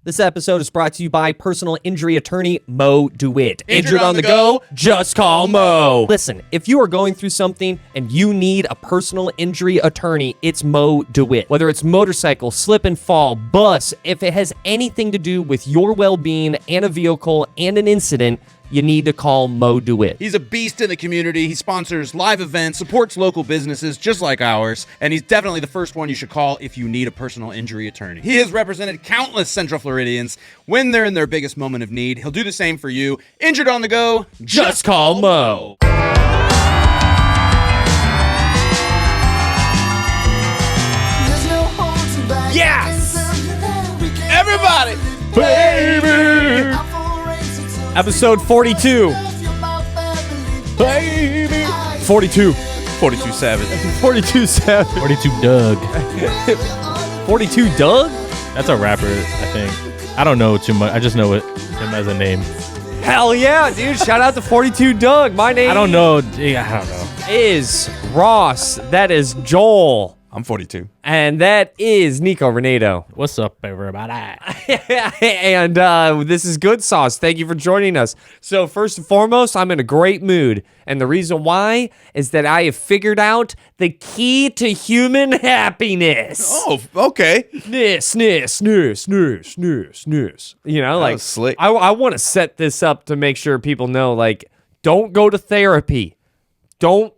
This episode is brought to you by personal injury attorney Mo DeWitt. Injured on the go? Just call Mo. Listen, if you are going through something and you need a personal injury attorney, it's Mo DeWitt. Whether it's motorcycle, slip and fall, bus, if it has anything to do with your well-being and a vehicle and an incident, you need to call Mo DeWitt. He's a beast in the community. He sponsors live events, supports local businesses just like ours, and he's definitely the first one you should call if you need a personal injury attorney. He has represented countless Central Floridians when they're in their biggest moment of need. He'll do the same for you. Injured on the go? Just call Mo. Yes! Everybody! Baby! Episode 42. Baby! 42. 42 Savage. 42 Savage. 42 Doug. 42 Doug? That's a rapper, I think. I don't know too much. I just know him as a name. Hell yeah, dude. Shout out to 42 Doug. My name I don't know. I don't know. is Rauce. That is Joel. I'm 42. And that is Nico Renato. What's up, everybody? And this is Good Sauce. Thank you for joining us. So first and foremost, I'm in a great mood. And the reason why is that I have figured out the key to human happiness. Oh, okay. Snooze. You know, like, was slick. I want to set this up to make sure people know, like, don't go to therapy. Don't.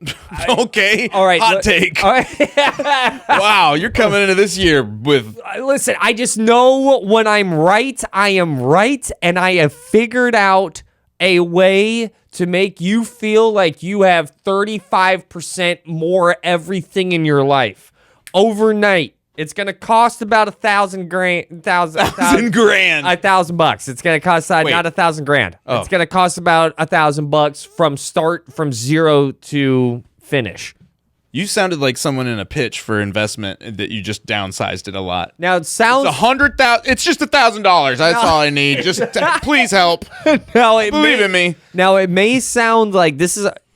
Okay. All right. Hot take. All right. Wow, you're coming into this year with... Listen, I just know when I'm right, I am right, and I have figured out a way to make you feel like you have 35% more everything in your life overnight. It's gonna cost about $1,000 grand. $1,000. It's gonna cost not $1,000 grand. Oh. It's gonna cost about $1,000 from zero to finish. You sounded like someone in a pitch for investment that you just downsized it a lot. Now it sounds It's $100,000. It's just $1,000. That's all I need. Just please help. Believe in me. Now it may sound like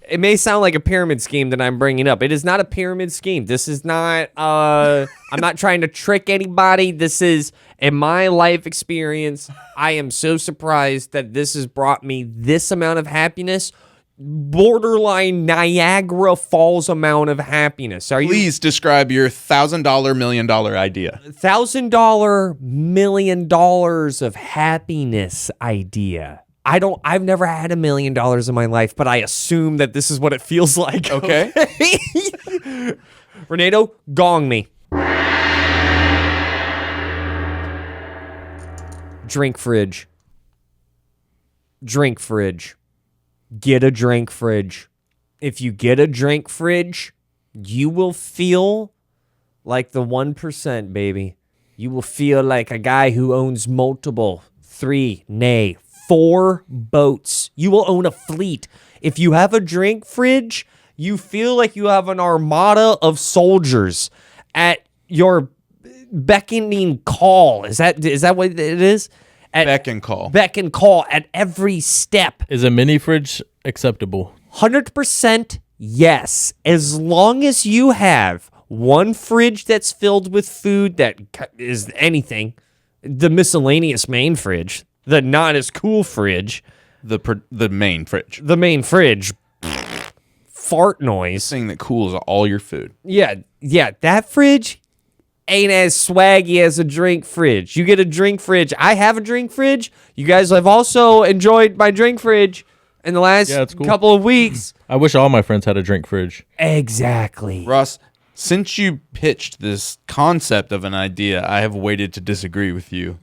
it may sound like a pyramid scheme that I'm bringing up. It is not a pyramid scheme. This is not, I'm not trying to trick anybody. This is, in my life experience, I am so surprised that this has brought me this amount of happiness, borderline Niagara Falls amount of happiness. Please describe your $1,000 million idea. $1,000 million of happiness idea. I've never had $1 million in my life, but I assume that this is what it feels like. Okay. Renato, gong me. Drink fridge. Drink fridge. Get a drink fridge. If you get a drink fridge, you will feel like the 1%, baby. You will feel like a guy who owns multiple, 4 boats. You will own a fleet. If you have a drink fridge, you feel like you have an armada of soldiers at your beckoning call. Is that what it is? Beck and call. Beck and call at every step. Is a mini fridge acceptable? 100% yes. As long as you have one fridge that's filled with food that is anything, the miscellaneous main fridge, the not as cool fridge. The main fridge. The main fridge. Fart noise. Thing that cools all your food. Yeah, that fridge ain't as swaggy as a drink fridge. You get a drink fridge. I have a drink fridge. You guys have also enjoyed my drink fridge in the last couple of weeks. I wish all my friends had a drink fridge. Exactly. Ross, since you pitched this concept of an idea, I have waited to disagree with you.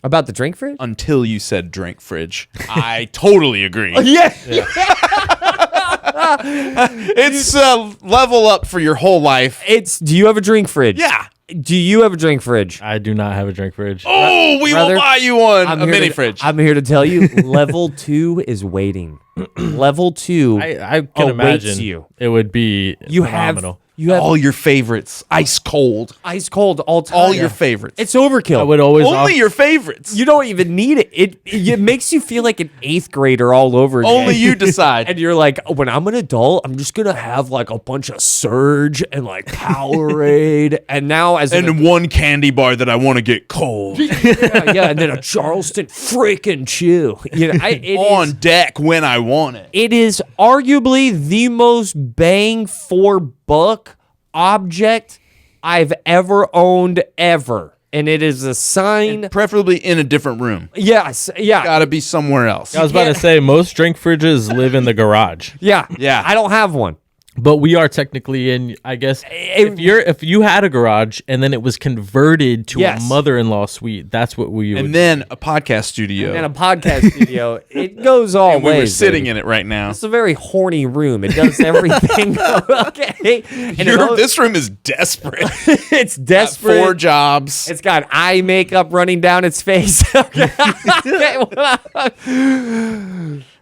About the drink fridge? Until you said drink fridge. I totally agree. Yeah. It's a level up for your whole life. Do you have a drink fridge? Yeah. Do you have a drink fridge? I do not have a drink fridge. Oh, we will buy you one. A mini fridge. I'm here to tell you, level 2 is waiting. Level 2 I can imagine you. It would be phenomenal. You have all your favorites, ice cold. ice cold all time. All your favorites. It's overkill. I would always Only your favorites. You don't even need it. It makes you feel like an 8th grader all over again. Only you decide. And you're like, when I'm an adult, I'm just gonna have like a bunch of Surge and like Powerade, and now as and one candy bar that I want to get cold. yeah, and then a Charleston freaking chew. You know, On deck when I want it. it is arguably the most bang for buck object I've ever owned ever. And it is a sign. Preferably in a different room. Yes. Yeah. Gotta be somewhere else. I was about to say, most drink fridges live in the garage. Yeah. Yeah. I don't have one. But we are technically in, I guess, if you had a garage and then it was converted to Yes. a mother-in-law suite, that's what we would. And then a podcast studio. And a podcast studio. It goes all And we ways. were sitting baby. in it right now. It's a very horny room. It does everything. Okay. And This room is desperate. it's desperate. 4 jobs. It's got eye makeup running down its face. Okay.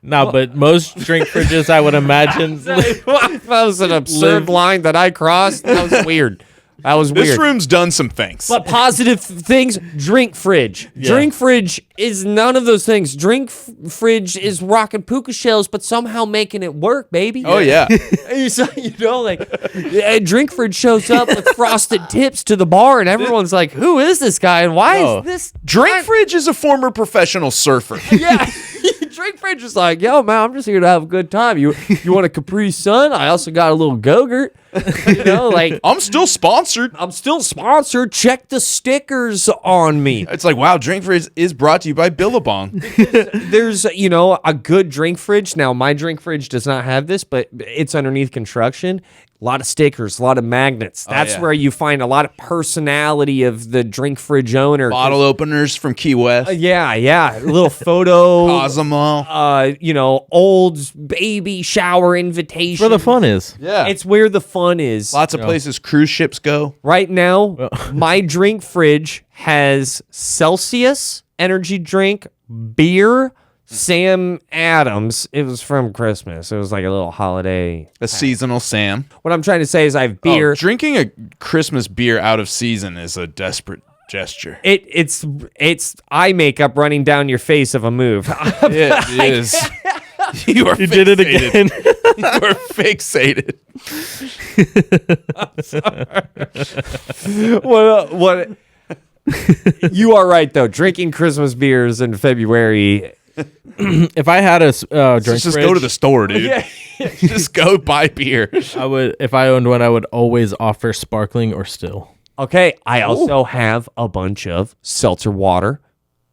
No, but most drink fridges, I would imagine. That was an absurd line that I crossed. That was weird. That was weird. This room's done some things. But positive things, drink fridge. Drink fridge is none of those things. Drink fridge is rocking puka shells, but somehow making it work, baby. Oh, yeah. A drink fridge shows up with frosted tips to the bar, and everyone's like, who is this guy, and why is this? Drink Fridge is a former professional surfer. Yeah. Drink fridge is like, yo, man, I'm just here to have a good time. You want a Capri Sun? I also got a little Go-Gurt. You know, like, I'm still sponsored. I'm still sponsored. Check the stickers on me. It's like, wow, Drink Fridge is brought to you by Billabong. There's, a good drink fridge. Now, my drink fridge does not have this, but it's underneath construction. A lot of stickers, a lot of magnets. That's yeah. where you find a lot of personality of the drink fridge owner. Bottle openers from Key West. Yeah. A little photo. Cosmo. Old baby shower invitation. Where the fun is. Yeah. It's where the fun is. Lots of places cruise ships go. Right now, my drink fridge has Celsius energy drink, beer, Sam Adams. It was from Christmas. It was like a little holiday. A seasonal Sam. What I'm trying to say is I have beer. Oh, drinking a Christmas beer out of season is a desperate gesture. It's eye makeup running down your face of a move. It is. You are You did it again. You are fixated. what? You are right though. Drinking Christmas beers in February. If I had a drink Just fridge, go to the store, dude. Just go buy beer. I would. If I owned one, I would always offer sparkling or still. Okay, I also have a bunch of seltzer water.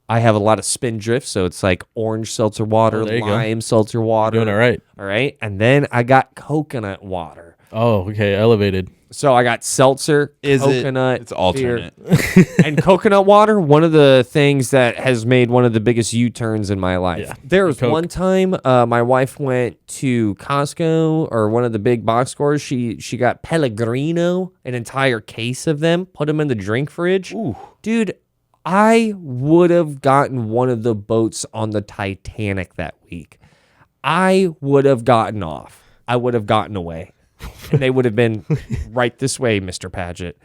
I have a lot of Spindrift, so it's like orange seltzer water, there you go. lime seltzer water. Doing it right. All right, and then I got coconut water. Oh, okay. Elevated. So I got seltzer, coconut, It's alternate. beer, and coconut water. One of the things that has made one of the biggest U-turns in my life. Yeah. There was Coke. one time my wife went to Costco or one of the big box stores. She got Pellegrino, an entire case of them, put them in the drink fridge. Ooh. Dude, I would have gotten one of the boats on the Titanic that week. I would have gotten off. I would have gotten away. And they would have been right this way, Mr. Paget.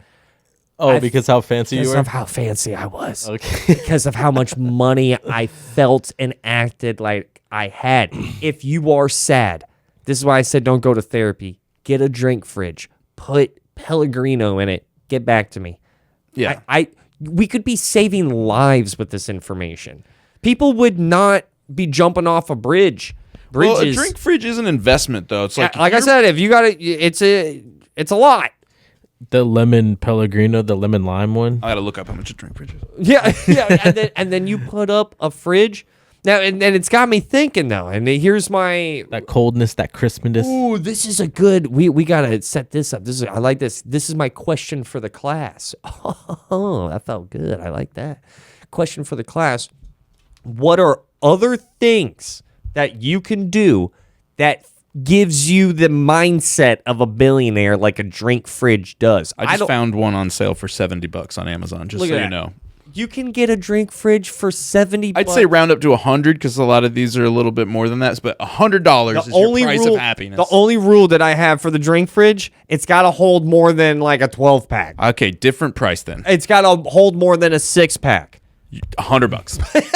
Oh, because how fancy you Because were. of how fancy I was. Okay. Because of how much money I felt and acted like I had. If you are sad, this is why I said don't go to therapy. Get a drink fridge. Put Pellegrino in it. Get back to me. Yeah. We could be saving lives with this information. People would not be jumping off a bridge. Well, a Bridges. drink fridge is an investment, though. It's like, Like I said, if you got it, it's a lot. The lemon Pellegrino, the lemon lime one. I gotta look up how much a drink fridge is. Yeah, and then you put up a fridge. Now, and it's got me thinking though. And here's my That coldness, that crispness. ooh, this is a good. We gotta set this up. I like this. This is my question for the class. Oh, that felt good. I like that. Question for the class: what are other things that you can do that gives you the mindset of a billionaire like a drink fridge does? I just found one on sale for $70 on Amazon, just Look so at you that. know. You can get a drink fridge for $70. I'd say round up to 100 because a lot of these are a little bit more than that. But $100 is your price of happiness. The only rule that I have for the drink fridge, it's got to hold more than like a 12 pack. Okay, different price then. It's got to hold more than a 6 pack. $100.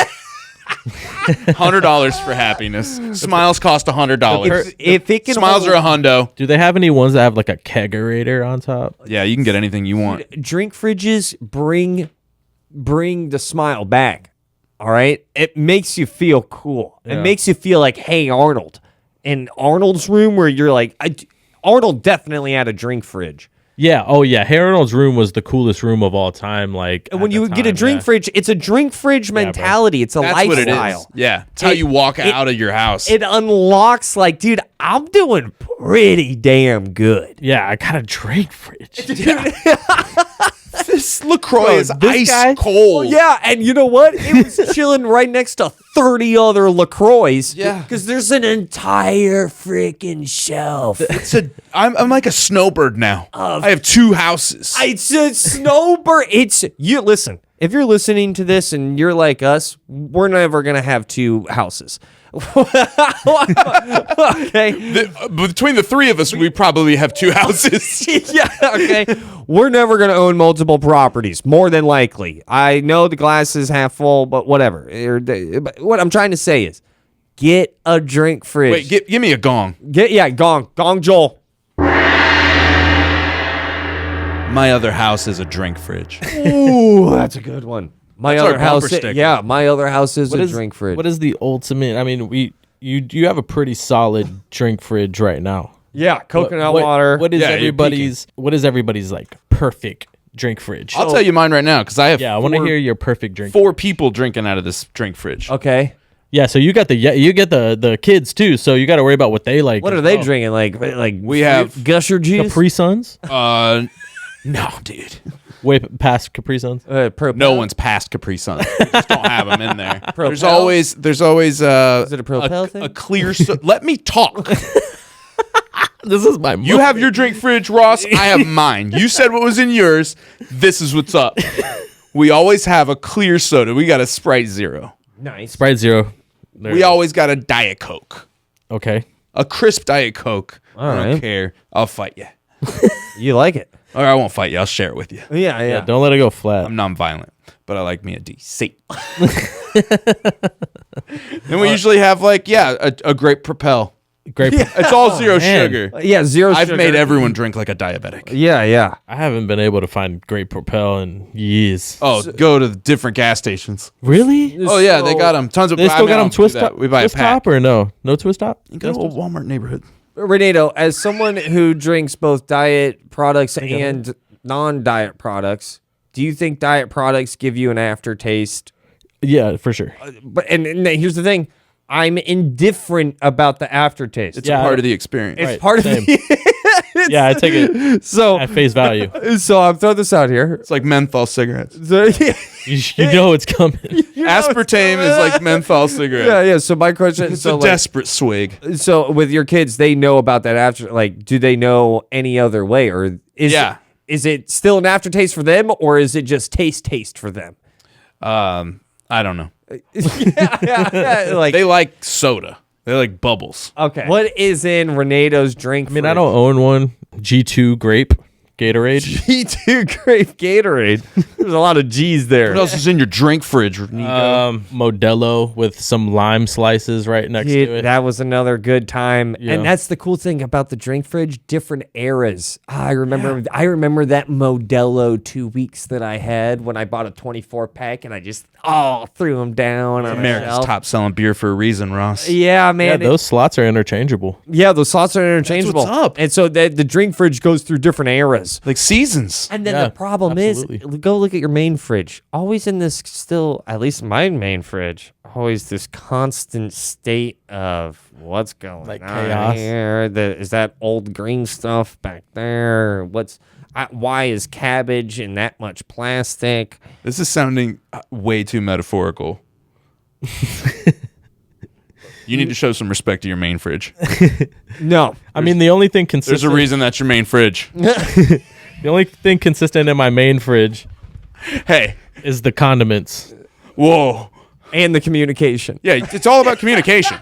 $100 for happiness. Smiles cost $100. If it can Smiles hold, are $100. Do they have any ones that have like a kegerator on top? Yeah, you can get anything you want. drink fridges bring the smile back. All right, it makes you feel cool. It Yeah. makes you feel like, hey, Arnold. In Arnold's room, where you're like, Arnold definitely had a drink fridge. Yeah. Oh yeah. Hey Arnold's room was the coolest room of all time. Like And when at you the get a time, drink yeah. fridge, it's a drink fridge mentality. It's a That's lifestyle. what it is. Yeah, it's how you walk out of your house. It unlocks like, dude, I'm doing pretty damn good. Yeah, I got a drink fridge. This LaCroix is this ice guy- cold. Yeah, and you know what? It was chilling right next to 30 other LaCroix. Yeah. Because there's an entire freaking shelf. I'm like a snowbird now. I have 2 houses. It's a snowbird. Listen, if you're listening to this and you're like us, we're never going to have 2 houses. Okay. Between the 3 of us, we probably have 2 houses. Yeah, okay. We're never going to own multiple properties, more than likely. I know the glass is half full, but whatever. But what I'm trying to say is get a drink fridge. Wait, give me a gong. Gong Joel. My other house is a drink fridge. Ooh, that's a good one. My That's our other house, bumper sticker. yeah, my other house is What a is- drink fridge. What is the ultimate? I mean, you have a pretty solid drink fridge right now. Yeah, coconut What- water. What is Yeah, you're everybody's like perfect drink fridge? I'll tell you mine right now because I have Yeah, I want to hear your perfect drink. 4 people drinking out of this drink fridge. Okay. Yeah, so you get the kids too, so you got to worry about what they like. What as are they well. drinking? Like We have Gusher juice? Capri Suns? No, dude. Way past Capri Suns. Propel? No one's past Capri Sun. We just don't have them in there. There's Propel? always Is it a Propel thing? a clear. Let me talk. This is my. You have your drink fridge, Ross. I have mine. You said what was in yours. This is what's up. We always have a clear soda. We got a Sprite Zero. Nice. Sprite Zero. There We you go. always got a Diet Coke. Okay. A crisp Diet Coke. I don't right. care. I'll fight you. You like it? Or I won't fight you. I'll share it with you. Yeah. Yeah, don't let it go flat. I'm non-violent, but I like me a DC. And we usually have a grape Propel. Great. It's all zero man. sugar. Yeah, zero I've sugar. made everyone drink like a diabetic. Yeah. I haven't been able to find Great Propel in years. Oh, go to the different gas stations. Really? Oh yeah, they got them. Tons of. They still got them twist top. top. We buy twist a pack. top or no? No twist top. You go to a Walmart neighborhood. Renato, as someone who drinks both diet products and non-diet products, do you think diet products give you an aftertaste? Yeah, for sure. But and here's the thing, I'm indifferent about the aftertaste. It's Yeah, a part of the experience. It's Right, part same. of the Yeah, I take it so at face value. so I'm throwing this out here. It's like menthol cigarettes. So, yeah, You know it's coming. Aspartame is like menthol cigarettes. yeah. So my question, It's so a like, desperate swig. so with your kids, they know about that after. Like, do they know any other way, or is it still an aftertaste for them, or is it just taste for them? I don't know. yeah. Like, They like soda. They like bubbles. okay. What is in Renato's drink? I mean, I don't own one. G2 grape Gatorade. G2 grape Gatorade. There's a lot of G's there. What else is in your drink fridge, Nico? Modelo with some lime slices right next to Dude, it. that was another good time. Yeah. And that's the cool thing about the drink fridge, different eras. I remember that Modelo 2 weeks that I had when I bought a 24 pack and I just threw them down on America's the shelf. top selling beer for a reason, Ross. Yeah, yeah, man. those slots are interchangeable. those slots are interchangeable. That's what's up. And so the drink fridge goes through different eras. Like seasons. And then Yeah, the problem absolutely. is, go look at your main fridge. Always in this still, at least my main fridge, always this constant state of what's going Like on chaos. here. Is that old green stuff back there? Why is cabbage in that much plastic? This is sounding way too metaphorical. You need to show some respect to your main fridge. No. I mean, the only thing There's consistent. a reason that's your main fridge. The only thing consistent in my main fridge. Hey, is the condiments. Whoa. And the communication. Yeah, it's all about communication.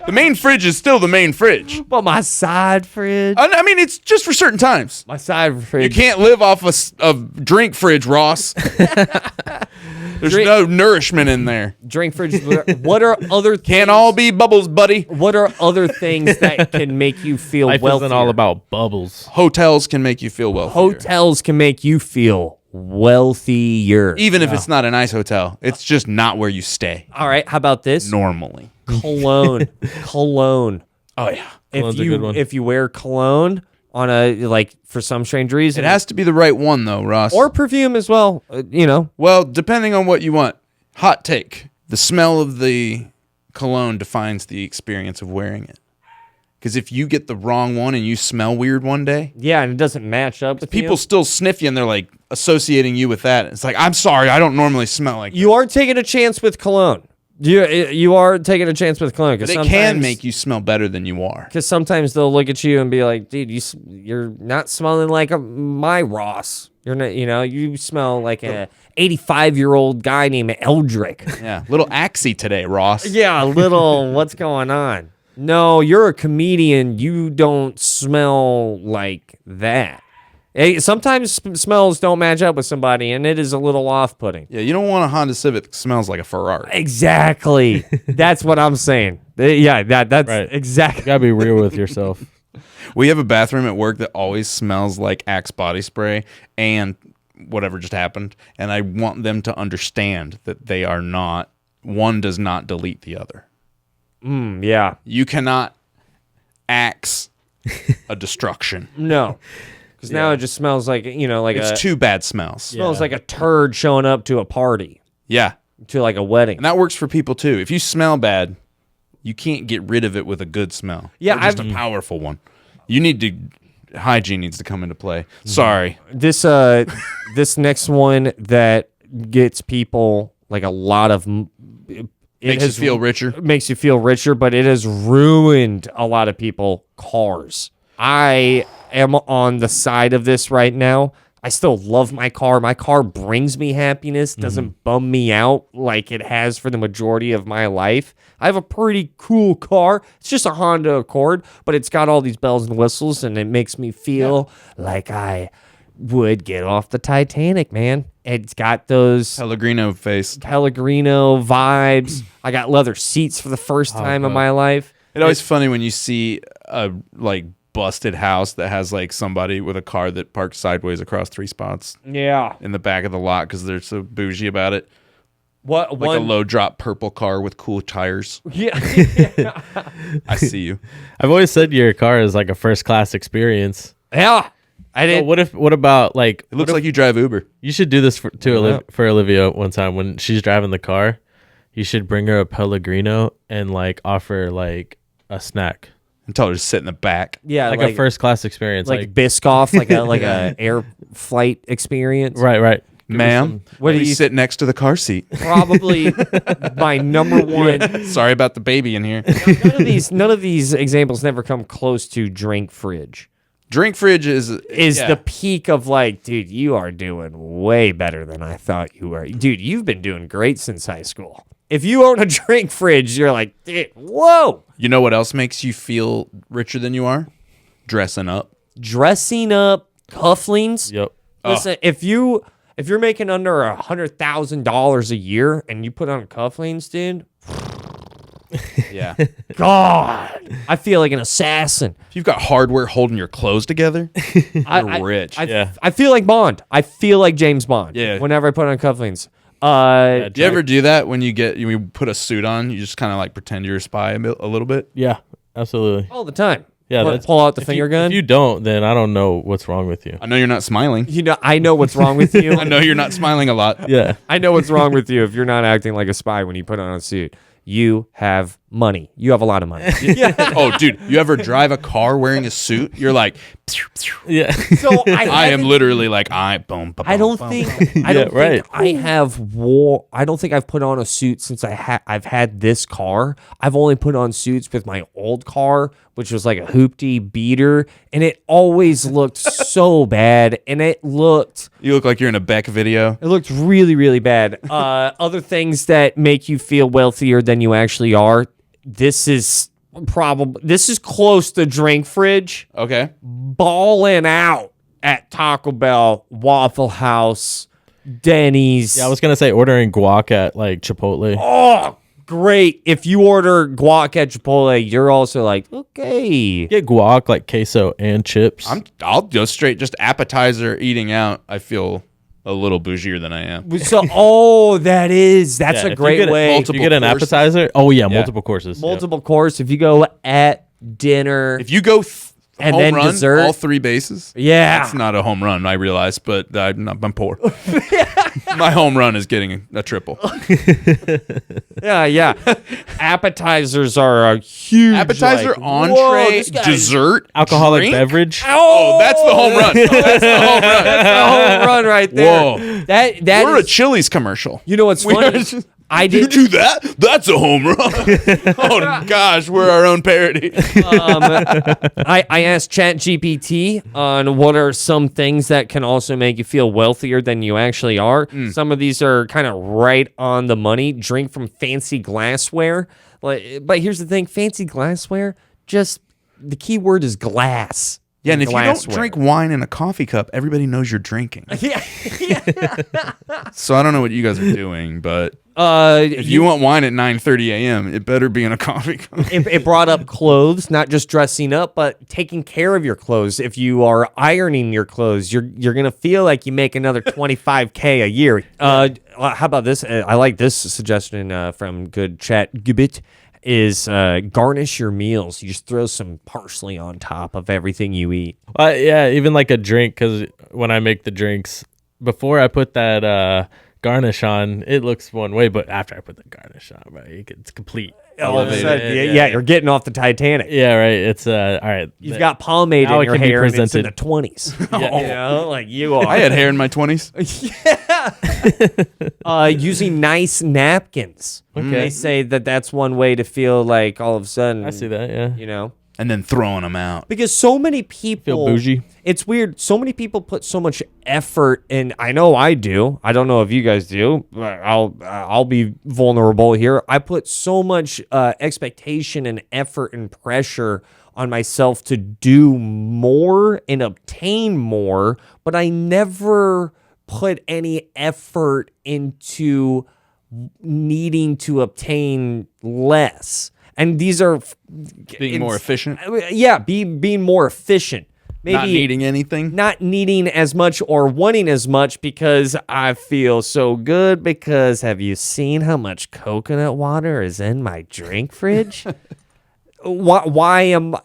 The main fridge is still the main fridge. But my side fridge. I mean, it's just for certain times. My side fridge. You can't live off a drink fridge, Ross. There's no nourishment in there. Drink fridge. What are other things? Can't all be bubbles, buddy. What are other things that can make you feel Life wealthier? isn't all about bubbles. Hotels can make you feel wealthier. Hotels can make you feel wealthier. Even if it's not a nice hotel. It's just not where you stay All right, how about this? normally. Cologne. Cologne. Oh, yeah. Cologne's a good one. If you wear cologne on for some strange reason, It has to be the right one, though, Ross. or perfume as well. Well, depending on what you want. Hot take. The smell of the cologne defines the experience of wearing it. Because if you get the wrong one and you smell weird one day, Yeah, and it doesn't match up with people you. still sniff you and they're like associating you with that. It's like, I'm sorry, I don't normally smell like that. You are taking a chance with cologne. You are taking a chance with cologne But it can make you smell better than you are. Because sometimes they'll look at you and be like, "Dude, you're not smelling like my Ross. You're not. You smell like a 85-year-old guy named Eldrick." Yeah, little axy today, Ross. Yeah, a little. What's going on? No, you're a comedian. You don't smell like that. Hey, sometimes smells don't match up with somebody, and it is a little off-putting. Yeah, you don't want a Honda Civic that smells like a Ferrari. Exactly. That's what I'm saying. Yeah, that's Right. exactly. You gotta be real with yourself. We have a bathroom at work that always smells like Axe body spray and whatever just happened. And I want them to understand that they are not, one does not delete the other. Yeah. You cannot axe a destruction. No. Because now it just smells like, It's two bad smells. smells like a turd showing up to a party, Yeah. to like a wedding. And that works for people too. If you smell bad, you can't get rid of it with a good smell. Yeah, Or just a powerful one. You need to, hygiene needs to come into play. Sorry. This this next one that gets people like a lot of Makes you feel richer. makes you feel richer, but it has ruined a lot of people cars. I am on the side of this right now. I still love my car. My car brings me happiness, doesn't bum me out like it has for the majority of my life. I have a pretty cool car. It's just a Honda Accord, but it's got all these bells and whistles, and it makes me feel like I would get off the Titanic, man. It's got those Pellegrino face. Pellegrino vibes. I got leather seats for the first time in my life. It's always funny when you see a busted house that has somebody with a car that parks sideways across 3 spots Yeah. in the back of the lot because they're so bougie about it. What A one? low drop purple car with cool tires. Yeah. I see you. I've always said your car is like a first class experience. Yeah. I So didn't. what about like It looks like you drive Uber. you should do this for Olivia one time when she's driving the car. You should bring her a Pellegrino and offer a snack. And tell her to sit in the back. Yeah, Like a first class experience. like Biscoff, like a air flight experience. right. Ma'am, What do please you- sit next to the car seat? Probably my number one. Sorry about the baby in here. None of these examples never come close to drink fridge. Drink fridge is The peak of dude, you are doing way better than I thought you were. Dude, you've been doing great since high school. If you own a drink fridge, you're like, dude, whoa. You know what else makes you feel richer than you are? Dressing up. Dressing up, cufflinks. Yep. Listen, if you're making under $100,000 a year and you put on cufflinks, dude, Yeah. God, I feel like an assassin. If you've got hardware holding your clothes together, you're rich. I feel like Bond. I feel like James Bond. Yeah. Whenever I put on cufflinks. Do you ever do that when you put a suit on? You just kind of pretend you're a spy a little bit? Yeah, absolutely. All the time. Yeah, Pull out the if finger you, gun. If you don't, then I don't know what's wrong with you. I know you're not smiling. I know what's wrong with you. I know you're not smiling a lot. Yeah. I know what's wrong with you if you're not acting like a spy when you put on a suit. You have money. You have a lot of money. Oh, dude, you ever drive a car wearing a suit? You're like, Yeah. So I am literally boom. I don't think I have wore. I don't think I've put on a suit since I've had this car. I've only put on suits with my old car which was like a hoopty beater, and it always looked so bad, and it looked like you're in a Beck video. really, really bad. Other things that make you feel wealthier than you actually are. This is close to drink fridge. Okay. Balling out at Taco Bell, Waffle House, Denny's. Yeah, I was gonna say ordering guac at like Chipotle. Oh, great. If you order guac at Chipotle, you're also like, okay. Get guac, like queso and chips. I'll go straight, just appetizer eating out. I feel a little bougier than I am. So, that's Yeah, a if great you get way. If you get an courses. appetizer, multiple courses. Multiple course. If you go at dinner, If you go and home then run, dessert. all 3 bases. Yeah. That's not a home run, I realize, but I'm poor. My home run is getting a triple. Yeah. Appetizers are a huge Appetizer, like, whoa, entree, this guy's- dessert, Alcoholic drink? beverage. Oh, That's the home run. That's the home run. That's the home run right there. Whoa. That We're is, a Chili's commercial. you know what's We funny? are just- I You did. do that? That's a home run. Oh gosh, we're our own parody. I asked ChatGPT on what are some things that can also make you feel wealthier than you actually are. Some of these are kind of right on the money. Drink from fancy glassware. But here's the thing: fancy glassware. Just the key word is glass. Yeah, and if you don't Glassware. drink wine in a coffee cup, everybody knows you're drinking. Yeah. So I don't know what you guys are doing, but If if you want wine at 9:30 a.m., it better be in a coffee cup. it brought up clothes, not just dressing up, but taking care of your clothes. If you are ironing your clothes, you're gonna feel like you make another $25K a year. How about this? I like this suggestion from Good Chat Gibbet. Is garnish your meals. You just throw some parsley on top of everything you eat. Yeah, even like a drink, because when I make the drinks, before I put that garnish on, it looks one way, but after I put the garnish on, bro, it's complete. All of a Elevated. sudden, yeah, you're getting off the Titanic. Yeah, right. It's all right. You've got pomade Now in it your can be hair, and it's in the presented. 20s. You know, like you are. I had hair in my 20s. Using nice napkins. Okay. They say that's one way to feel like all of a sudden. I see that. Yeah. You know, And then throwing them out. because so many people Feel bougie. It's weird. So many people put so much effort in. I know I do. I don't know if you guys do. But I'll be vulnerable here. I put so much expectation and effort and pressure on myself to do more and obtain more, but I never put any effort into needing to obtain less. And these are Being more efficient. Yeah, being more efficient. Maybe Not needing anything. not needing as much or wanting as much because I feel so good. Because have you seen how much coconut water is in my drink fridge? Why am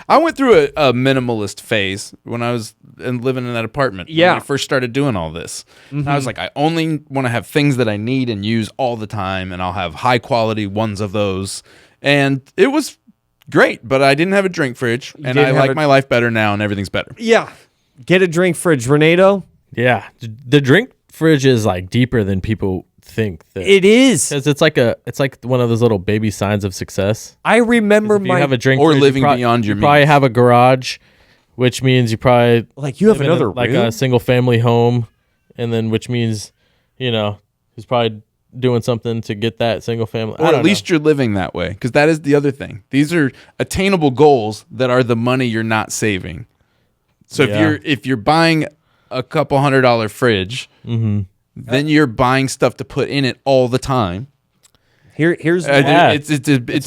I went through a minimalist phase when I was living in that apartment. Yeah. When I first started doing all this. And I was like, I only want to have things that I need and use all the time, and I'll have high quality ones of those. And it was great, but I didn't have a drink fridge, and didn't I have like a- my life better now, and everything's better. Yeah, get a drink fridge, Renato. Yeah. The drink fridge is like deeper than people think. It is. Because it's like one of those little baby signs of success. I remember If you my have a drink Or fridge, you living beyond your you probably means. have a garage, which means you probably like you have live in another like room? a single family home, and then which means he's probably doing something to get that single family. Or at least you're living that way, because that is the other thing. These are attainable goals that are the money you're not saving. So Yeah. if you're buying a couple $100 fridge, then you're buying stuff to put in it all the time. Here's Yeah. It's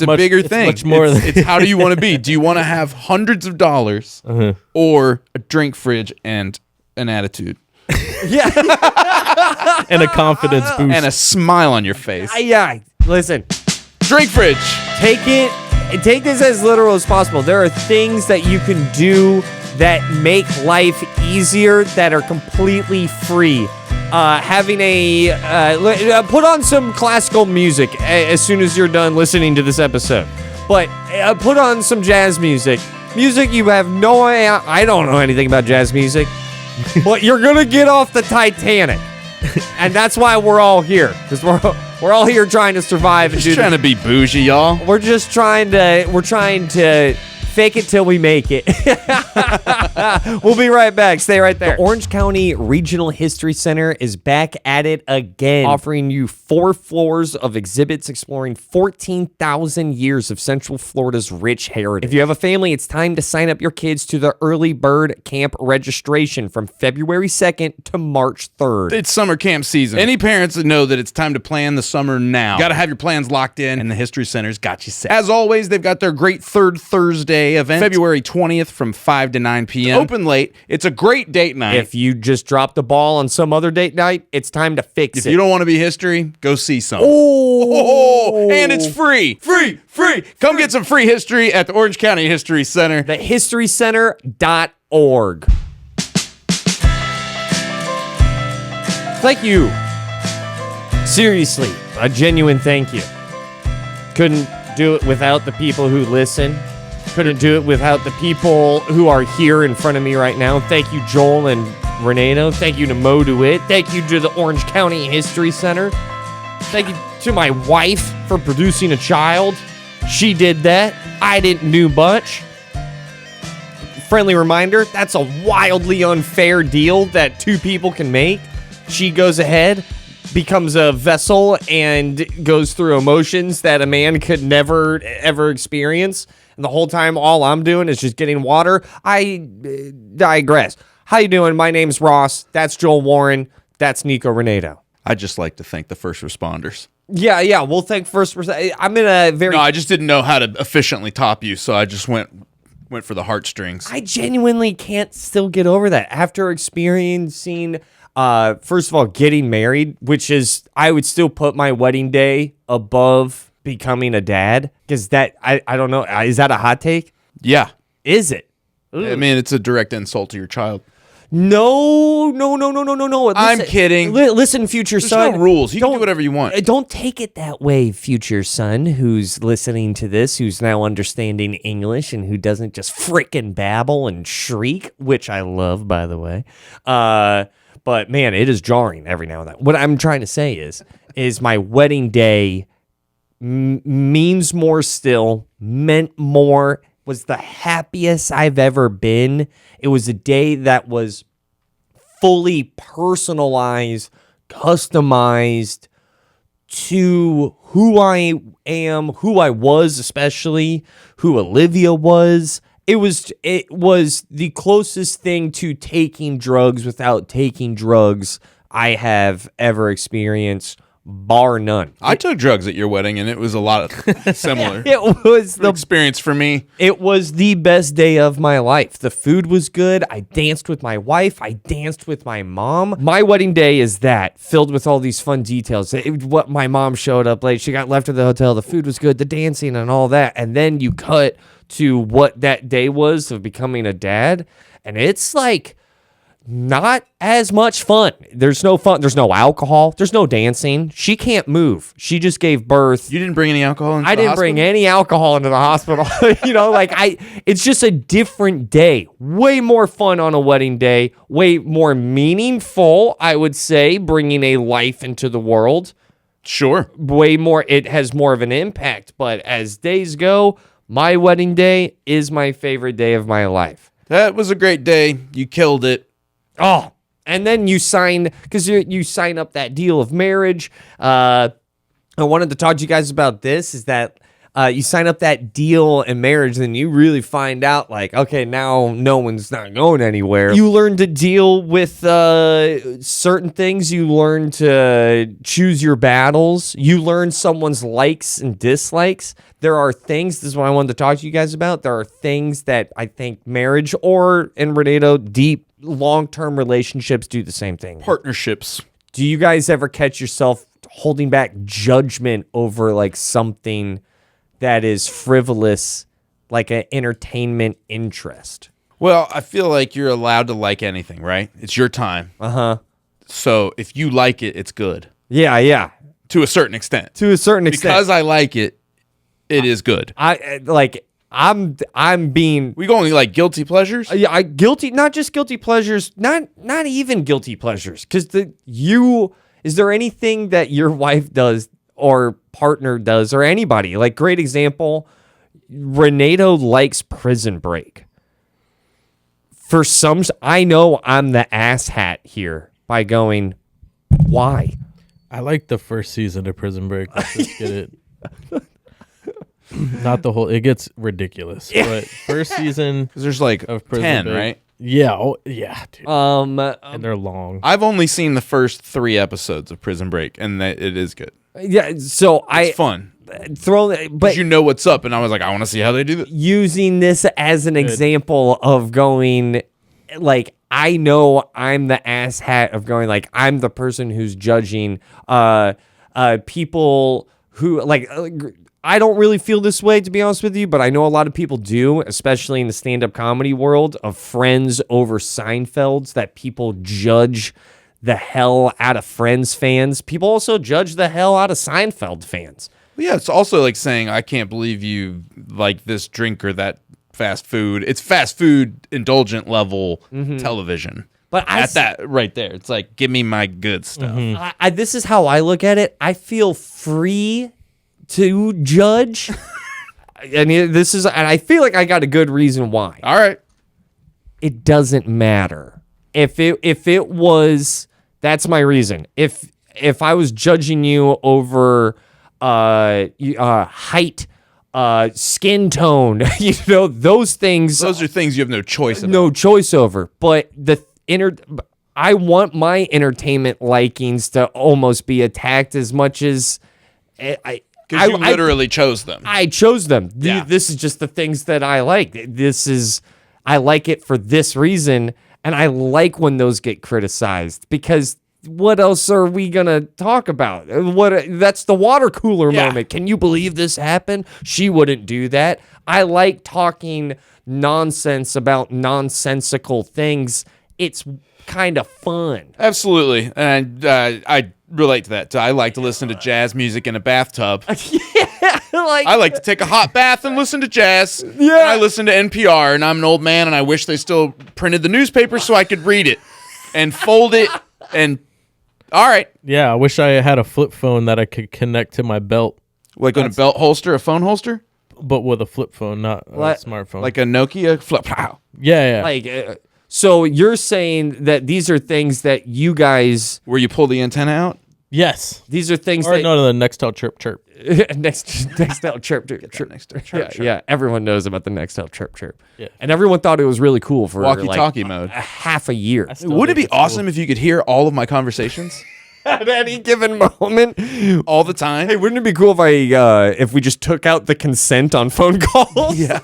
a much- bigger it's thing. much more It's, than- it's how do you want to be? Do you want to have hundreds of dollars or a drink fridge and an attitude and a confidence boost. and a smile on your face? yeah. Listen, Drink fridge. take this as literal as possible. There are things that you can do that make life easier that are completely free. Having put on some classical music as soon as you're done listening to this episode, but put on some jazz music you have no idea. I don't know anything about jazz music, but you're gonna get off the Titanic, and that's why we're all here, because we're all here trying to survive and Just trying to be bougie, y'all. we're trying to Fake it till we make it. We'll be right back. Stay right there. The Orange County Regional History Center is back at it again, offering you 4 floors of exhibits exploring 14,000 years of Central Florida's rich heritage. If you have a family, it's time to sign up your kids to the early bird camp registration from February 2nd to March 3rd. It's summer camp season. Any parents that know that it's time to plan the summer now, got to have your plans locked in, and the History Center's got you set. As always, they've got their great Third Thursday event, February 20th from 5 to 9 p.m. Open late. It's a great date night. If you just dropped the ball on some other date night, it's time to fix it. If you don't want to be history, go see some. Oh, and it's free. Free. Come get some free history at the Orange County History Center. thehistorycenter.org. Thank you. Seriously, a genuine thank you. Couldn't do it without the people who listen. Couldn't do it without the people who are here in front of me right now. Thank you, Joel and Renato. Thank you to Mo DeWitt. Thank you to the Orange County History Center. Thank you to my wife for producing a child. She did that. I didn't do much. Friendly reminder, that's a wildly unfair deal that 2 people can make. She goes ahead, becomes a vessel, and goes through emotions that a man could never, ever experience. And the whole time, all I'm doing is just getting water. I digress. How you doing? My name's Ross. That's Joel Warren. That's Nico Renato. I'd just like to thank the first responders. Yeah. We'll thank first person. I'm in a very... No, I just didn't know how to efficiently top you, so I just went for the heartstrings. I genuinely can't still get over that. After experiencing, first of all, getting married, which is, I would still put my wedding day above becoming a dad. Because that, I don't know, is that a hot take? Yeah. Is it? I mean, it's a direct insult to your child. No. I'm kidding. Listen, future There's son. no rules. You can do whatever you want. Don't take it that way, future son, who's listening to this, who's now understanding English, and who doesn't just frickin' babble and shriek, which I love, by the way. But, man, it is jarring every now and then. What I'm trying to say is my wedding day means more still, meant more, was the happiest I've ever been. It was a day that was fully personalized, customized to who I am, who I was, especially who Olivia was. It was the closest thing to taking drugs without taking drugs I have ever experienced, bar none. I took drugs at your wedding, and it was a lot of similar. It was the experience for me. It was the best day of my life. The food was good. I danced with my wife. I danced with my mom. My wedding day is that, filled with all these fun details. What my mom showed up late. She got left at the hotel. The food was good. The dancing and all that. And then you cut to what that day was of becoming a dad. And it's like not as much fun. There's no fun. There's no alcohol. There's no dancing. She can't move. She just gave birth. You didn't bring any alcohol into I didn't bring any alcohol into the hospital. It's just a different day. Way more fun on a wedding day. Way more meaningful, I would say, bringing a life into the world. Sure. Way more. It has more of an impact. But as days go, my wedding day is my favorite day of my life. That was a great day. You killed it. Oh, and then you sign, because you sign up that deal of marriage. I wanted to talk to you guys about this, is that you sign up that deal in marriage, then you really find out, like, okay, now no one's not going anywhere. You learn to deal with certain things. You learn to choose your battles. You learn someone's likes and dislikes. There are things, this is what I wanted to talk to you guys about. There are things that I think marriage or, in Renato, deep, long-term relationships do the same thing. Partnerships. Do you guys ever catch yourself holding back judgment over like something that is frivolous, like an entertainment interest? Well, I feel like you're allowed to like anything, right? It's your time. Uh-huh. So if you like it, it's good. Yeah. To a certain extent. To a certain extent. Because I like it, it is good. I'm being... We going like guilty pleasures? Yeah, guilty, not just guilty pleasures, not even guilty pleasures. Because is there anything that your wife does or partner does or anybody? Like, great example, Renato likes Prison Break. For some, I know I'm the asshat here by going, why? I like the first season of Prison Break. Let's just get it. Not the whole. It gets ridiculous. But first season Because there's like of Prison 10, Break. right? Yeah. Oh, yeah, dude. And they're long. I've only seen the first 3 episodes of Prison Break, and it is good. Yeah, so It's fun. but You know what's up, and I was like, I want to see how they do this. using this as an example of going, like, I know I'm the asshat of going, like, I'm the person who's judging people who, like, I don't really feel this way, to be honest with you, but I know a lot of people do, especially in the stand-up comedy world, of Friends over Seinfelds, that people judge the hell out of Friends fans. People also judge the hell out of Seinfeld fans. Yeah, it's also like saying, I can't believe you like this drink or that fast food. It's fast food indulgent level television. But At that right there, it's like, give me my good stuff. This is how I look at it. I feel free to judge. And I feel like I got a good reason why. All right. It doesn't matter. If it was, that's my reason. If I was judging you over height, skin tone, those things. Those are things you have no choice about. No choice over. But I want my entertainment likings to almost be attacked as much as Because you literally chose them. I chose them. Yeah. This is just the things that I like. I like it for this reason, and I like when those get criticized, because what else are we gonna talk about? That's the water cooler moment. Can you believe this happened? She wouldn't do that. I like talking nonsense about nonsensical things. It's kind of fun. Absolutely. And I relate to that. I like to listen to jazz music in a bathtub. I like to take a hot bath and listen to jazz. Yeah. And I listen to NPR, and I'm an old man, and I wish they still printed the newspaper so I could read it and fold it. And all right. Yeah, I wish I had a flip phone that I could connect to my belt, Like on a belt holster, a phone holster? but with a flip phone, not a smartphone. Like a Nokia flip. yeah. Like, so you're saying that these are things that you guys, Where you pull the antenna out? Yes. these are things Or that no, the Nextel chirp chirp. Nextel chirp chirp. Next Yeah, everyone knows about the Nextel chirp chirp. Yeah. And everyone thought it was really cool for Walkie-talkie like mode. a half a year. Would it be awesome if you could hear all of my conversations At any given moment. all the time? Hey, wouldn't it be cool if we just took out the consent on phone calls? Yeah.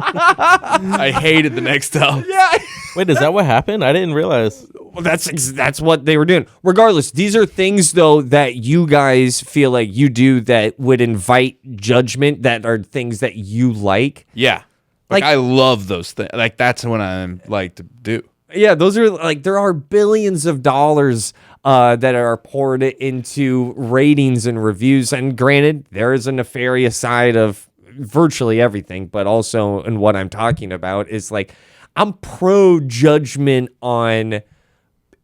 I hated the Nextel. Yeah. Wait, is that what happened? I didn't realize. Well, that's what they were doing. Regardless, these are things though that you guys feel like you do that would invite judgment, that are things that you like. Yeah. Like I love those things. Like that's what I like to do. Yeah, those are like, there are billions of dollars that are poured into ratings and reviews. And granted, there is a nefarious side of virtually everything, but also in what I'm talking about is like, I'm pro judgment on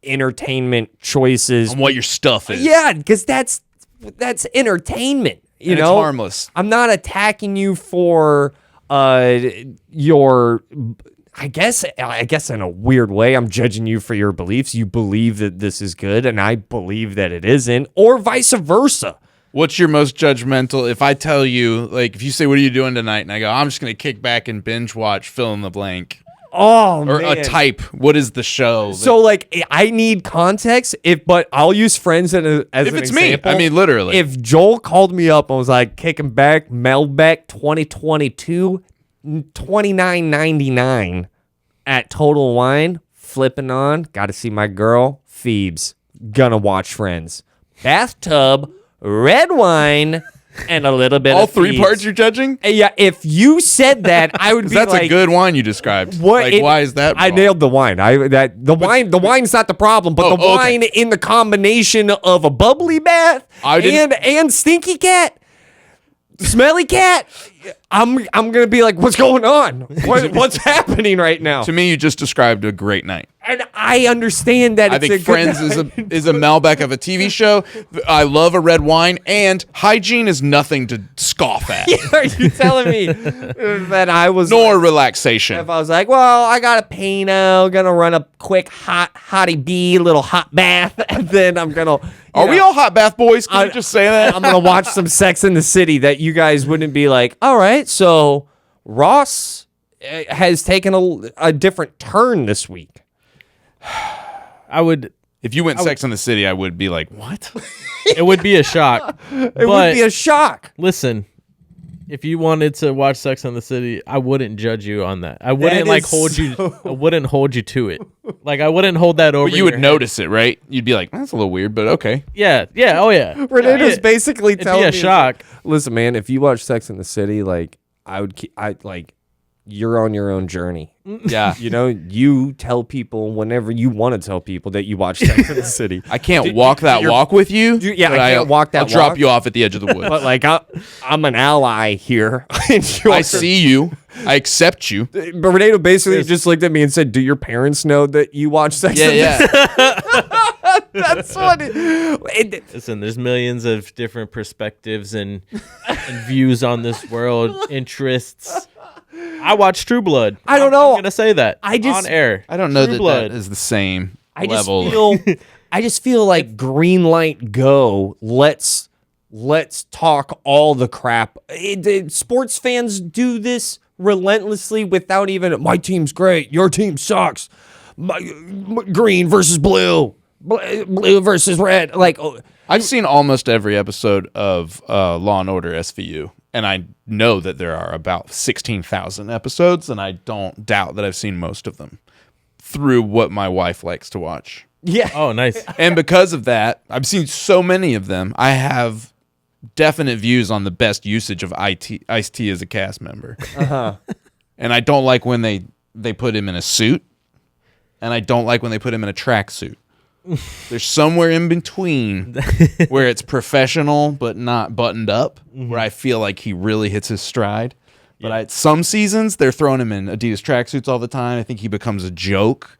entertainment choices. On what your stuff is. Yeah, because that's entertainment. You And know, it's harmless. I'm not attacking you for your. I guess in a weird way, I'm judging you for your beliefs. You believe that this is good, and I believe that it isn't, or vice versa. What's your most judgmental? If I tell you, like, if you say, "What are you doing tonight?" and I go, "I'm just gonna kick back and binge watch fill in the blank," Oh, or man. a type. What is the show? So, like, I need context. But I'll use Friends as if an it's example. me, I mean, literally. If Joel called me up and was like, kicking back, Melbeck 2022, $29.99 at Total Wine, flipping on, got to see my girl, Phoebes, gonna watch Friends. Bathtub, red wine, and a little bit all of three Phoebes. parts you're judging? Yeah, if you said that, I would be That's like, a good wine you described. what? Like, why is that? I wrong? nailed the wine. The wine's not the problem, but Oh, the okay. wine in the combination of a bubbly bath I didn't- and stinky cat, smelly cat. I'm gonna be like, what's going on? What's happening right now? To me, you just described a great night. And I understand that I it's think a Friends is a Malbec of a TV show. I love a red wine, and hygiene is nothing to scoff at. Are you telling me that I was Nor relaxation. if I was like, well, I got a Pinot, gonna run a quick hottie B little hot bath, and then I'm gonna Are we all hot bath boys? Can you just say that? I'm gonna watch some Sex in the City that you guys wouldn't be like, all right, so Ross has taken a different turn this week. I would. If you went Sex in the City, I would be like, what? It would be a shock. It would be a shock. Listen, if you wanted to watch Sex and the City, I wouldn't judge you on that. I wouldn't That is hold you. I wouldn't hold you to it. Like I wouldn't hold that over. But you would your head. notice it, right? You'd be like, that's a little weird, but okay. Yeah. Yeah. Oh yeah. Renato's Yeah. basically It'd telling be a me, shock. listen, man, if you watch Sex in the City, like you're on your own journey. Yeah. You know, you tell people whenever you want to tell people that you watch Sex in the City. I can't walk that walk with you. Yeah, but I can't walk that I'll drop walk. you off at the edge of the woods. But like, I'm an ally here. I see you. I accept you. But Renato basically just looked at me and said, "Do your parents know that you watch Sex in the City?" Yeah. That's what it. Listen, there's millions of different perspectives and views on this world, interests. I watch True Blood. I don't know. I'm gonna say that. I just- on air. I don't know True that Blood. that is the same I just level. feel like green light go. Let's talk all the crap. Sports fans do this relentlessly without even my team's great, your team sucks. Green versus blue, blue versus red. Like I've seen almost every episode of Law and Order SVU, and I know that there are about 16,000 episodes, and I don't doubt that I've seen most of them through what my wife likes to watch. yeah. Oh, nice. And because of that, I've seen so many of them. I have definite views on the best usage of Ice-T as a cast member. And I don't like when they put him in a suit, and I don't like when they put him in a tracksuit. There's somewhere in between where it's professional but not buttoned up, where I feel like he really hits his stride. But some seasons, they're throwing him in Adidas tracksuits all the time. I think he becomes a joke.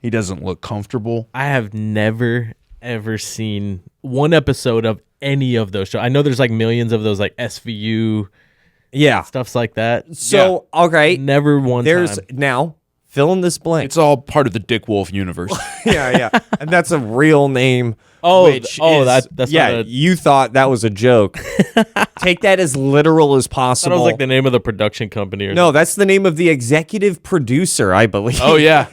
He doesn't look comfortable. I have never ever seen one episode of any of those shows. I know there's like millions of those like SVU Yeah. stuffs like that. So okay, Never one there's time. now fill in this blank. It's all part of the Dick Wolf universe. yeah, and that's a real name. Oh, which is, that's yeah. not a, You thought that was a joke. Take that as literal as that possible. was like the name of the production company. Or No, that's the name of the executive producer, I believe. Oh, yeah.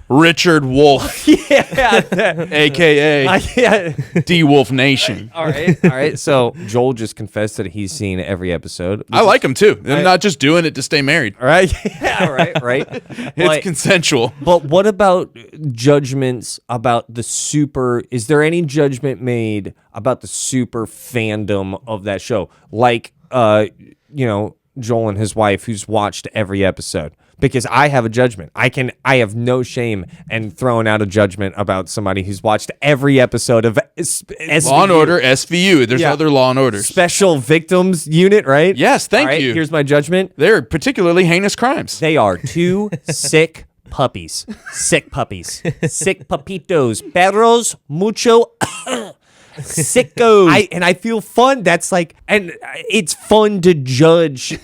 Richard Wolf, yeah. a.k.a. Yeah. D Wolf Nation. All right. So Joel just confessed that he's seen every episode. I like him, too. I'm not just doing it to stay married. All right. Yeah. Right. It's consensual. But what about judgments about the super? Is there any judgment made about the super fandom of that show? Like, Joel and his wife, who's watched every episode. Because I have a judgment. I have no shame in throwing out a judgment about somebody who's watched every episode of SVU. Law and Order, SVU. There's other Law and Orders. Special Victims Unit, right? Yes, thank All right, you. Here's my judgment. They're particularly heinous crimes. They are two sick puppies. Sick puppies. Sick papitos. Perros mucho sickos. I feel fun. That's like, and it's fun to judge.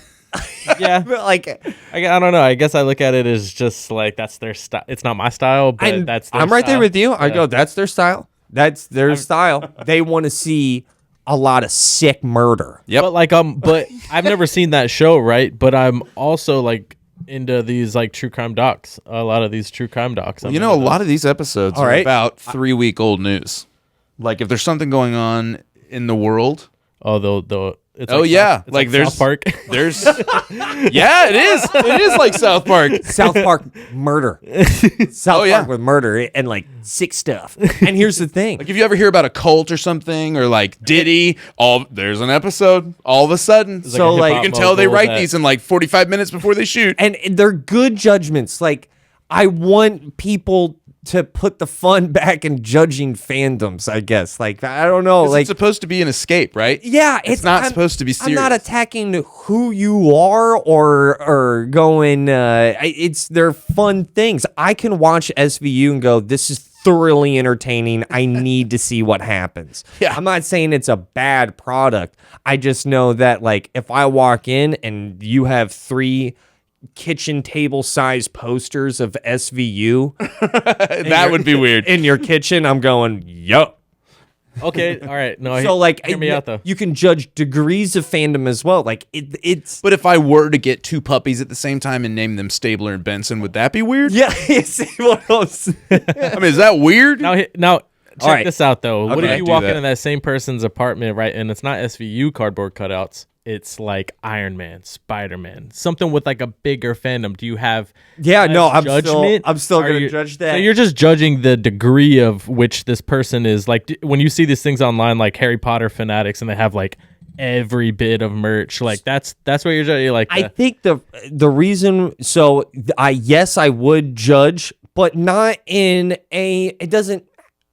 yeah. But like, I don't know. I guess I look at it as just like that's their style. It's not my style, but that's their I'm right there style. with you. I Yeah. go, that's their style. That's their style. They want to see a lot of sick murder. Yep. But I've never seen that show, right? But I'm also like into these like true crime docs. A lot of these true crime docs. You know, a lot of these episodes All are right. about 3-week-old news. Like, if there's something going on in the world, Oh, the it's Oh, like yeah. South, it's Like, there's- South Park. there's... yeah, it is. It is like South Park. South Park murder. South Oh, yeah. Park with murder and like sick stuff. And here's the thing. Like, if you ever hear about a cult or something, or like Diddy, there's an episode all of a sudden. So, a like, hip-hop you can tell they mogul write that- these in like 45 minutes before they shoot. And they're good judgments. Like, I want people to put the fun back in judging fandoms, I guess. Like, I don't know. Like, it's supposed to be an escape, right? yeah, it's not supposed to be serious. I'm not attacking who you are or going. It's they're fun things. I can watch SVU and go, this is thoroughly entertaining. I need to see what happens. Yeah. I'm not saying it's a bad product. I just know that, like, if I walk in and you have 3 kitchen table size posters of SVU, That would be weird. in your kitchen, I'm going, yup. Okay, all right. No, So, like, hear me out though. you can judge degrees of fandom as well. Like, it's But if I were to get 2 puppies at the same time and name them Stabler and Benson, would that be weird? yeah. See what else? I mean, is that weird? Now, check right. this out though. What Okay, if you do walk that. into that same person's apartment, right? And it's not SVU cardboard cutouts. It's like Iron Man, Spider-Man, something with like a bigger fandom. Do you have Yeah, no, less judgment? I'm still Are gonna you- judge that. So you're just judging the degree of which this person is. Like when you see these things online, like Harry Potter fanatics, and they have like every bit of merch. Like that's what you're judging. You're like I think the reason. So I would judge, but not in a. It doesn't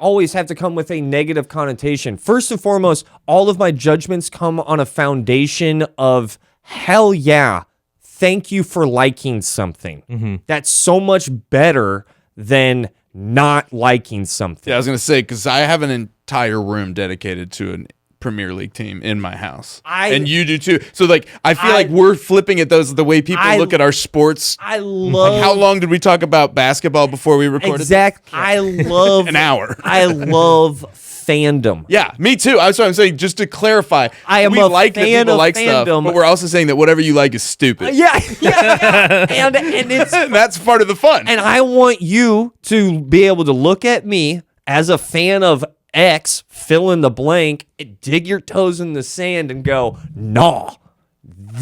always have to come with a negative connotation. First and foremost, all of my judgments come on a foundation of hell yeah, thank you for liking something. That's so much better than not liking something. Yeah, I was going to say, because I have an entire room dedicated to a Premier League team in my house. And you do too. So, like, I feel like we're flipping at those the way people look at our sports. I love Like, how long did we talk about basketball before we recorded? exactly. I love An hour. I love fandom. Yeah, me too. That's what I'm saying. Just to clarify, I am we a like that fan people of like stuff, fandom. but we're also saying that whatever you like is stupid. Yeah. and it's And that's part of the fun. and I want you to be able to look at me as a fan of X, fill in the blank, dig your toes in the sand and go, nah,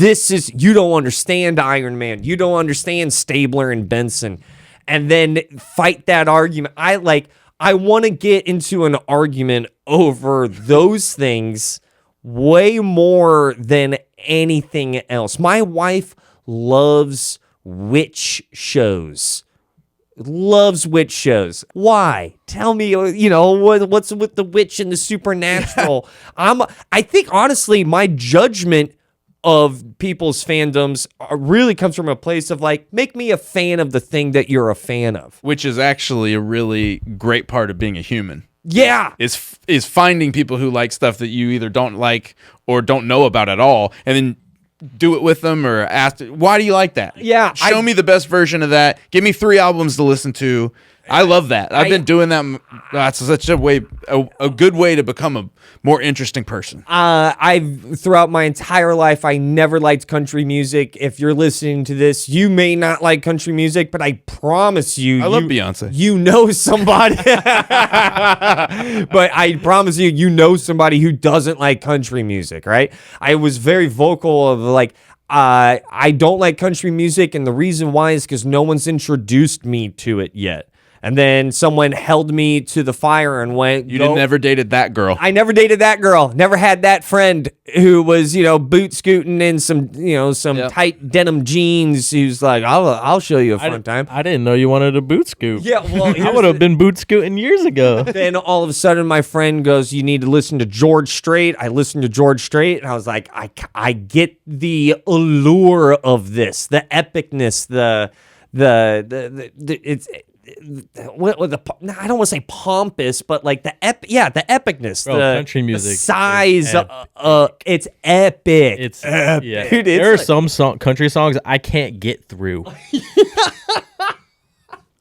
you don't understand Iron Man. You don't understand Stabler and Benson. And then fight that argument. I want to get into an argument over those things way more than anything else. My wife loves witch shows. Why? Tell me, what's with the witch and the supernatural? I think honestly, my judgment of people's fandoms really comes from a place of like, make me a fan of the thing that you're a fan of. Which is actually a really great part of being a human. Yeah. Is finding people who like stuff that you either don't like or don't know about at all, and then do it with them or ask, why do you like that? Yeah, Show me the best version of that. Give me 3 albums to listen to. I love that. I've been doing that. That's such a good way to become a more interesting person. Throughout my entire life, I never liked country music. If you're listening to this, you may not like country music, but I promise you, I love Beyonce. You know somebody, but I promise you know somebody who doesn't like country music, right? I was very vocal of like, I don't like country music, and the reason why is because no one's introduced me to it yet. And then someone held me to the fire and went, You never dated that girl. I never dated that girl. Never had that friend who was, boot scooting in some tight denim jeans. Who's like, I'll show you a fun time. I didn't know you wanted a boot scoop. Yeah, well, I would have been boot scooting years ago. Then all of a sudden, my friend goes, "You need to listen to George Strait." I listened to George Strait, and I was like, I get the allure of this, the epicness, it's. I don't want to say pompous, but like the epicness, Bro, the country music the is size, epic. it's epic. It's epic. yeah. Dude, it's there are like- some country songs I can't get through.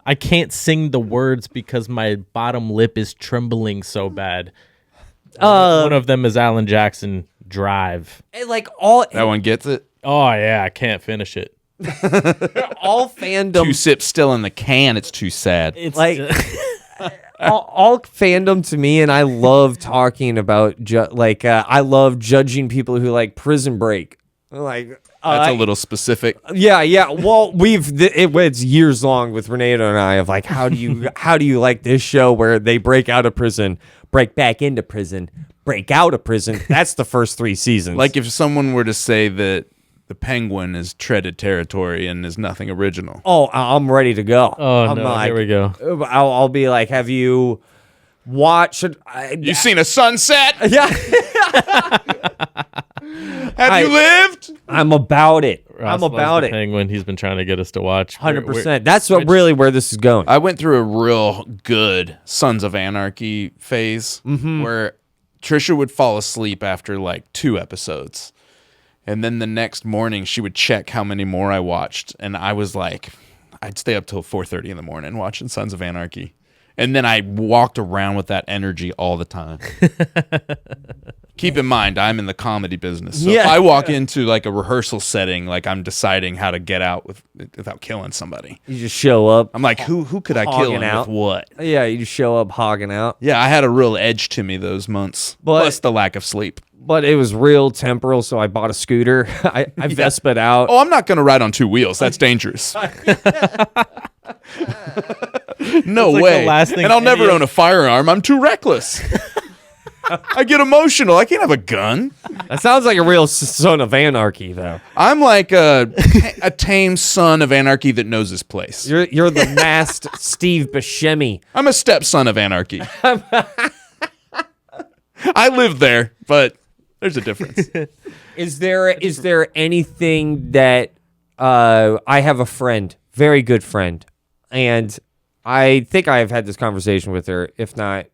I can't sing the words because my bottom lip is trembling so bad. One of them is Alan Jackson, Drive. like all That one gets it. Oh yeah, I can't finish it. all fandom 2 sips still in the can. It's too sad. It's like all fandom to me, and I love talking about I love judging people who like Prison Break. Like That's a little specific. yeah. Well, it's years long with Renato and I of like how do you like this show where they break out of prison, break back into prison, break out of prison. That's the first 3 seasons. Like if someone were to say that the Penguin has treaded territory and is nothing original. Oh, I'm ready to go. Oh, I'm no, here we go. I'll be like, have you watched? You seen a sunset? Yeah. Have you lived? I'm about it. Ross I'm loves about the it. Penguin. He's been trying to get us to watch. 100%. That's what really where this is going. I went through a real good Sons of Anarchy phase where Trisha would fall asleep after like 2 episodes. And then the next morning she would check how many more I watched. And I was like, I'd stay up till 4:30 in the morning watching Sons of Anarchy. And then I walked around with that energy all the time. Keep in mind, I'm in the comedy business. So if I walk into like a rehearsal setting, like I'm deciding how to get out without killing somebody. You just show up. I'm like, who could I kill Hogging and out. with what? Yeah, you just show up hogging out. Yeah, I had a real edge to me those months. But- Plus the lack of sleep. But it was real temporal, so I bought a scooter. I Vespa'd out. Oh, I'm not going to ride on 2 wheels. That's dangerous. No like way. the last thing And I'll never any of- own a firearm. I'm too reckless. I get emotional. I can't have a gun. That sounds like a real Son of Anarchy, though. I'm like a tame son of anarchy that knows his place. You're the masked Steve Buscemi. I'm a stepson of anarchy. I live there, but there's a difference. Is there anything that I have a friend, very good friend, and I think I have had this conversation with her. If not,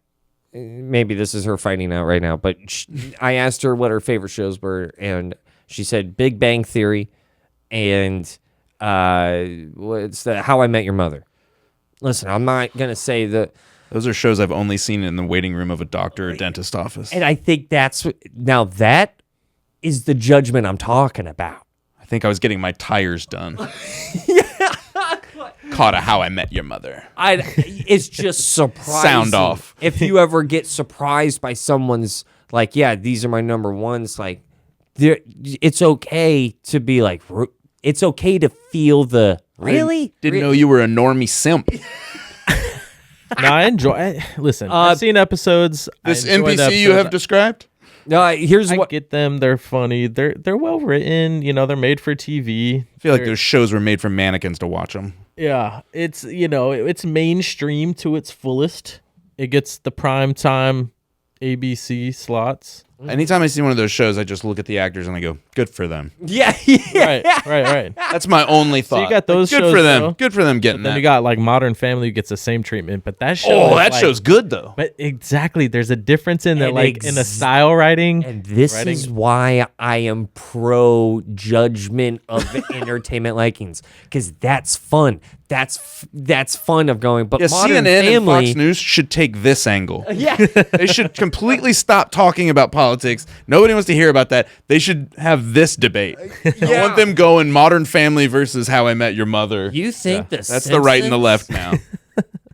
maybe this is her finding out right now. But I asked her what her favorite shows were, and she said Big Bang Theory and what's the How I Met Your Mother. Listen, I'm not gonna say that. Those are shows I've only seen in the waiting room of a doctor or dentist office. And I think that is the judgment I'm talking about. I think I was getting my tires done. Caught a How I Met Your Mother. It's just surprising. Sound off. If you ever get surprised by someone's like, yeah, these are my number ones. Like, it's okay to be like, it's okay to feel the really. Didn't know you were a normie simp. No, I enjoy. Listen, I've seen episodes. This I enjoy the NPC you have episodes. described? Here's I what. get them. They're funny. They're well written. You know, they're made for TV. I feel like those shows were made for mannequins to watch them. Yeah, it's it's mainstream to its fullest. It gets the prime time ABC slots. Anytime I see one of those shows, I just look at the actors and I go, good for them. Yeah. Right. That's my only thought. you got those good shows, for them. though. Good for them getting Then that. you got like Modern Family who gets the same treatment, but that show. Oh, is, that like- show's good though. But exactly, there's a difference in the And in the style writing. And this Writing. is why I am pro judgment of entertainment likings, because that's fun. That's fun of going. But Yeah, Modern CNN and Family, Fox News should take this angle. yeah, They should completely stop talking about politics. Nobody wants to hear about that. They should have this debate. I want them going Modern Family versus How I Met Your Mother. you think That's the right and the left now.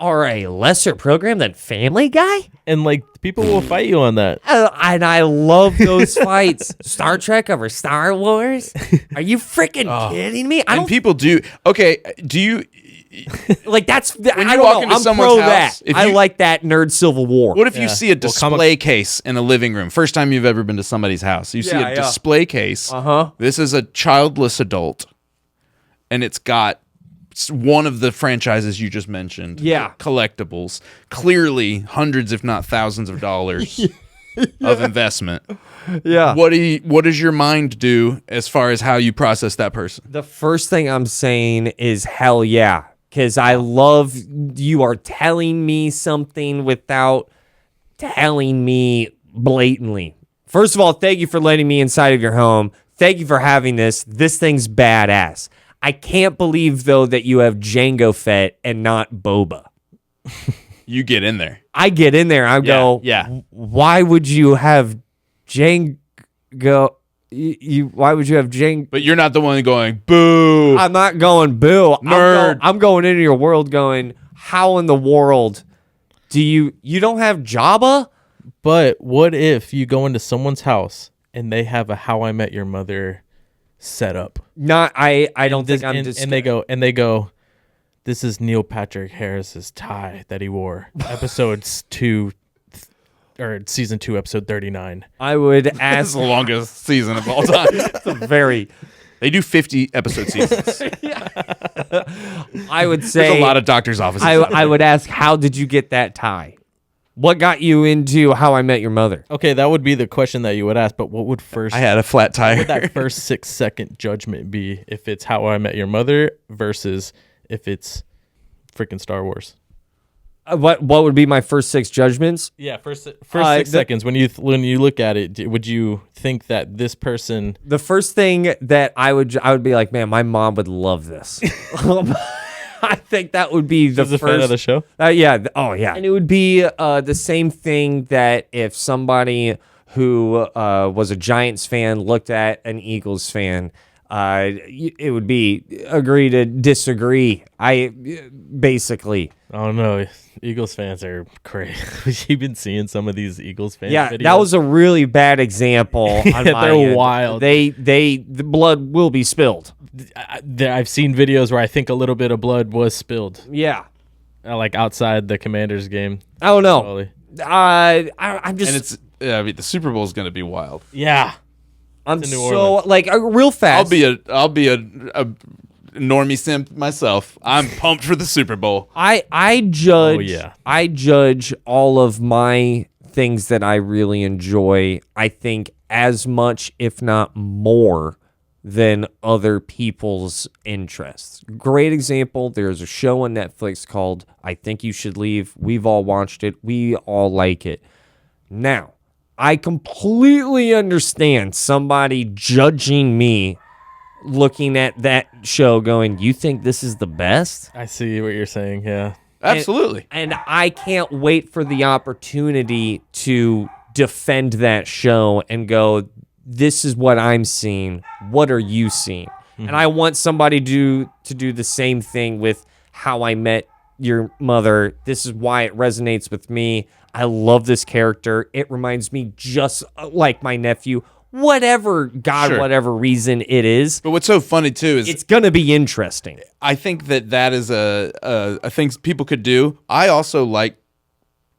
are a lesser program than Family Guy? And like people will fight you on that. And I love those fights. Star Trek over Star Wars? Are you freaking kidding me? I And don't people do. Okay, do you? like that's. I you don't walk know. into I'm someone's pro house, that. if I you- like that nerd Civil War. What if you see a Well, display case in a living room? First time you've ever been to somebody's house. You see Yeah, a yeah. display case. Uh-huh. This is a childless adult, and it's got one of the franchises you just mentioned. Yeah. Collectibles. Clearly hundreds, if not thousands of dollars of investment. Yeah. What does your mind do as far as how you process that person? The first thing I'm saying is hell yeah. Because I love you are telling me something without telling me blatantly. First of all, thank you for letting me inside of your home. Thank you for having this. This thing's badass. I can't believe, though, that you have Django Fett and not Boba. You get in there. I get in there. I go, yeah. Why would you have Django? Why would you have Django? But you're not the one going, boo. I'm not going boo. Nerd. I'm going into your world going, how in the world do you don't have Jabba? But what if you go into someone's house and they have a How I Met Your Mother set up? Not I don't think I'm and, just and they go, this is Neil Patrick Harris's tie that he wore. Episodes 2 or season 2, episode 39. I would That's ask the longest season of all time. it's a very They do 50 episode seasons. I would There's say a lot of doctor's offices. I would ask, how did you get that tie? What got you into How I Met Your Mother? Okay, that would be the question that you would ask, but what would first I had a flat tire. would that first 6-second judgment be if it's How I Met Your Mother versus if it's freaking Star Wars? What would be my first 6 judgments? Yeah, first 6 seconds when you look at it, would you think that this person? The first thing that I would be like, man, my mom would love this. I think that would be the She's a first fan of the show. Yeah. Oh, yeah. And it would be the same thing that if somebody who was a Giants fan looked at an Eagles fan, it would be agree to disagree. Basically. Oh no, Eagles fans are crazy. You've been seeing some of these Eagles fans. Yeah, videos. that was a really bad example. On Yeah, my they're end. wild. The blood will be spilled. I've seen videos where I think a little bit of blood was spilled, Yeah. like outside the Commanders game. I don't know. Slowly. I'm just. And it's, I mean, the Super Bowl is going to be wild. Yeah, I'm in New so Orleans. like real fast. I'll be a normie simp myself. I'm pumped for the Super Bowl. I judge. Oh, yeah. I judge all of my things that I really enjoy. I think as much, if not more, than other people's interests. Great example. There's a show on Netflix called I Think You Should Leave. We've all watched it. We all like it. Now, I completely understand somebody judging me looking at that show going, you think this is the best? I see what you're saying. Yeah, Absolutely. And I can't wait for the opportunity to defend that show and go, this is what I'm seeing. What are you seeing? And I want somebody to do the same thing with How I Met Your Mother. This is why it resonates with me. I love this character. It reminds me just like my nephew. Whatever reason it is, But what's so funny too is it's gonna be interesting. I think that is a thing people could do. I also like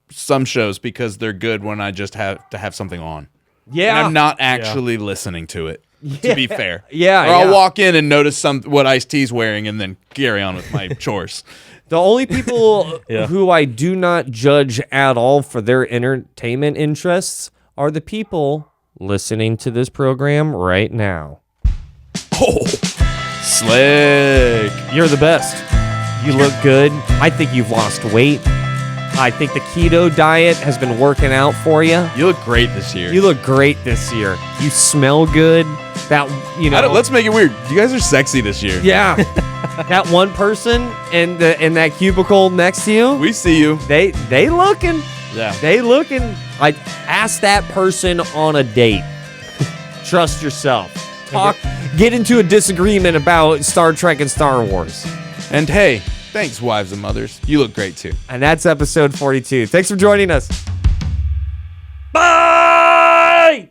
some shows because they're good when I just have to have something on. Yeah, And I'm not actually listening to it. To be fair, Yeah, Or I'll yeah. walk in and notice what Ice-T's wearing, and then carry on with my chores. The only people Yeah. who I do not judge at all for their entertainment interests are the people listening to this program right now. Oh, slick! You're the best. You look good. I think you've lost weight. I think the keto diet has been working out for you. You look great this year. You look great this year. You smell good. Let's make it weird. You guys are sexy this year. Yeah. That one person in that cubicle next to you, We see you. they looking. yeah. They looking. Like, ask that person on a date. Trust yourself. Get into a disagreement about Star Trek and Star Wars. And hey, thanks, wives and mothers. You look great too. And that's episode 42. Thanks for joining us. Bye!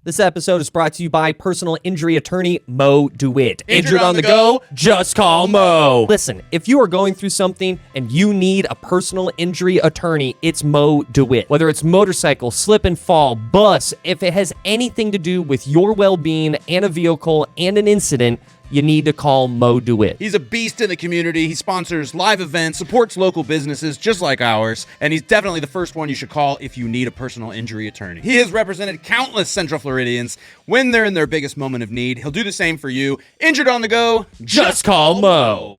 This episode is brought to you by personal injury attorney Mo DeWitt. Injured on the go? Just call Mo. Listen, if you are going through something and you need a personal injury attorney, it's Mo DeWitt. Whether it's motorcycle, slip and fall, bus, if it has anything to do with your well-being and a vehicle and an incident, you need to call Mo DeWitt. He's a beast in the community. He sponsors live events, supports local businesses just like ours, and he's definitely the first one you should call if you need a personal injury attorney. He has represented countless Central Floridians when they're in their biggest moment of need. He'll do the same for you. Injured on the go? Just call Mo.